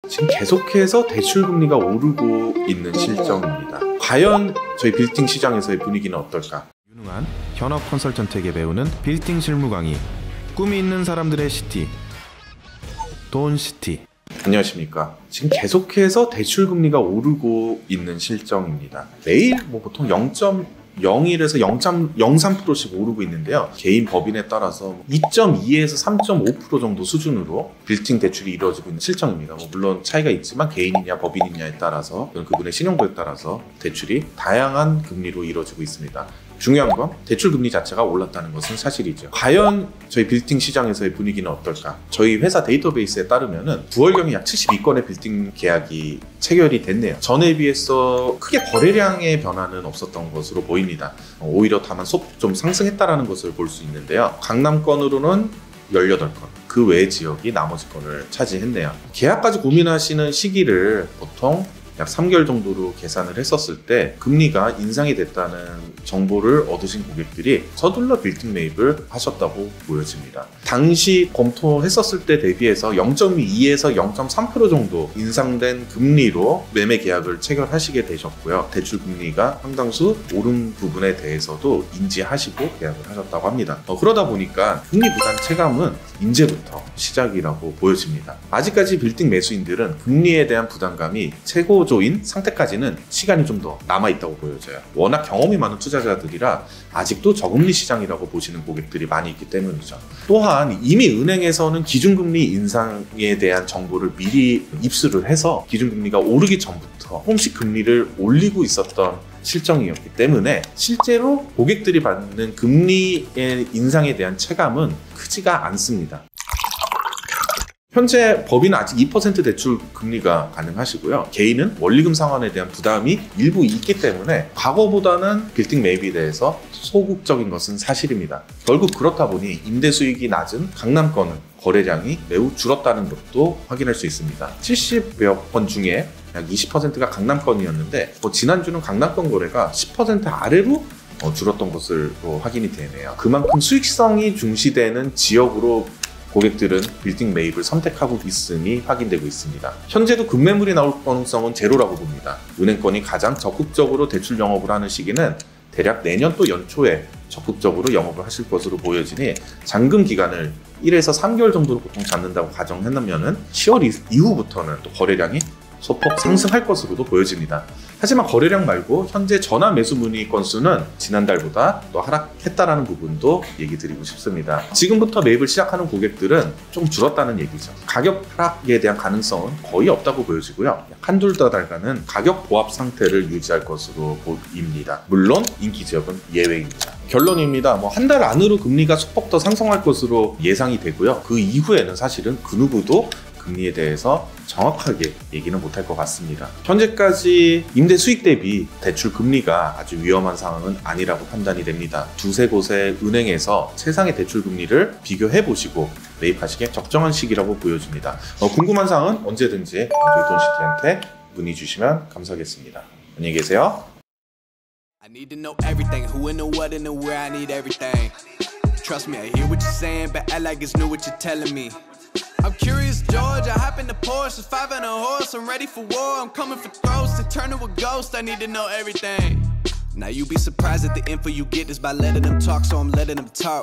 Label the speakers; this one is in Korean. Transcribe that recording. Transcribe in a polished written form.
Speaker 1: 지금 계속해서 대출금리가 오르고 있는 실정입니다. 과연 저희 빌딩 시장에서의 분위기는 어떨까?
Speaker 2: 유능한 현업 컨설턴트에게 배우는 빌딩 실무 강의, 꿈이 있는 사람들의 시티, 돈시티.
Speaker 1: 안녕하십니까. 지금 계속해서 대출금리가 오르고 있는 실정입니다. 매일 보통 0.01에서 0.03%씩 오르고 있는데요. 개인 법인에 따라서 2.2에서 3.5% 정도 수준으로 빌딩 대출이 이루어지고 있는 실정입니다. 물론 차이가 있지만 개인이냐 법인이냐에 따라서 그분의 신용도에 따라서 대출이 다양한 금리로 이루어지고 있습니다. 중요한 건 대출 금리 자체가 올랐다는 것은 사실이죠. 과연 저희 빌딩 시장에서의 분위기는 어떨까? 저희 회사 데이터베이스에 따르면은 9월경에 약 72건의 빌딩 계약이 체결이 됐네요. 전에 비해서 크게 거래량의 변화는 없었던 것으로 보입니다. 오히려 다만 소폭 좀 상승했다는 것을 볼 수 있는데요. 강남권으로는 18건, 그 외 지역이 나머지 건을 차지했네요. 계약까지 고민하시는 시기를 보통 약 3개월 정도로 계산을 했었을 때 금리가 인상이 됐다는 정보를 얻으신 고객들이 서둘러 빌딩 매입을 하셨다고 보여집니다. 당시 검토했었을 때 대비해서 0.2에서 0.3% 정도 인상된 금리로 매매 계약을 체결하시게 되셨고요. 대출 금리가 상당수 오른 부분에 대해서도 인지하시고 계약을 하셨다고 합니다. 그러다 보니까 금리 부담 체감은 이제부터 시작이라고 보여집니다. 아직까지 빌딩 매수인들은 금리에 대한 부담감이 최고조인 상태까지는 시간이 좀 더 남아있다고 보여져요. 워낙 경험이 많은 투자자들이라 아직도 저금리 시장이라고 보시는 고객들이 많이 있기 때문이죠. 또한 이미 은행에서는 기준금리 인상에 대한 정보를 미리 입수를 해서 기준금리가 오르기 전부터 조금씩 금리를 올리고 있었던 실정이었기 때문에 실제로 고객들이 받는 금리의 인상에 대한 체감은 크지가 않습니다. 현재 법인은 아직 2% 대출 금리가 가능하시고요. 개인은 원리금 상환에 대한 부담이 일부 있기 때문에 과거보다는 빌딩 매입에 대해서 소극적인 것은 사실입니다. 결국 그렇다 보니 임대 수익이 낮은 강남권은 거래량이 매우 줄었다는 것도 확인할 수 있습니다. 70여 건 중에 약 20%가 강남권이었는데 지난주는 강남권 거래가 10% 아래로 줄었던 것으로 확인이 되네요. 그만큼 수익성이 중시되는 지역으로 고객들은 빌딩 매입을 선택하고 있음이 확인되고 있습니다. 현재도 급매물이 나올 가능성은 제로라고 봅니다. 은행권이 가장 적극적으로 대출 영업을 하는 시기는 대략 내년 또 연초에 적극적으로 영업을 하실 것으로 보여지니 잔금 기간을 1에서 3개월 정도로 보통 잡는다고 가정한다면 10월 이후부터는 또 거래량이 소폭 상승할 것으로도 보여집니다. 하지만 거래량 말고 현재 전화 매수 문의 건수는 지난달보다 또 하락했다는 부분도 얘기 드리고 싶습니다. 지금부터 매입을 시작하는 고객들은 좀 줄었다는 얘기죠. 가격 하락에 대한 가능성은 거의 없다고 보여지고요. 한두 달간은 가격 보합 상태를 유지할 것으로 보입니다. 물론 인기 지역은 예외입니다. 결론입니다. 한 달 안으로 금리가 소폭 더 상승할 것으로 예상이 되고요. 그 이후에는 사실은 그 누구도 금리에 대해서 정확하게 얘기는 못할 것 같습니다. 현재까지 임대 수익 대비 대출 금리가 아주 위험한 상황은 아니라고 판단이 됩니다. 두세 곳의 은행에서 세상의 대출 금리를 비교해 보시고 매입하시기에 적정한 시기라고 보여집니다. 궁금한 사항은 언제든지 저희 돈시티한테 문의 주시면 감사하겠습니다. 안녕히 계세요.
Speaker 3: I need to know everything, who and the what and the where. I need everything. Trust me, I hear what you're saying, but act like it's new what you're telling me. I'm curious, George. I hop in the Porsche, 5 and a horse. I'm ready for war. I'm coming for throats to turn to a ghost. I need to know everything. Now you be surprised at the info you get is by letting them talk, so I'm letting them talk.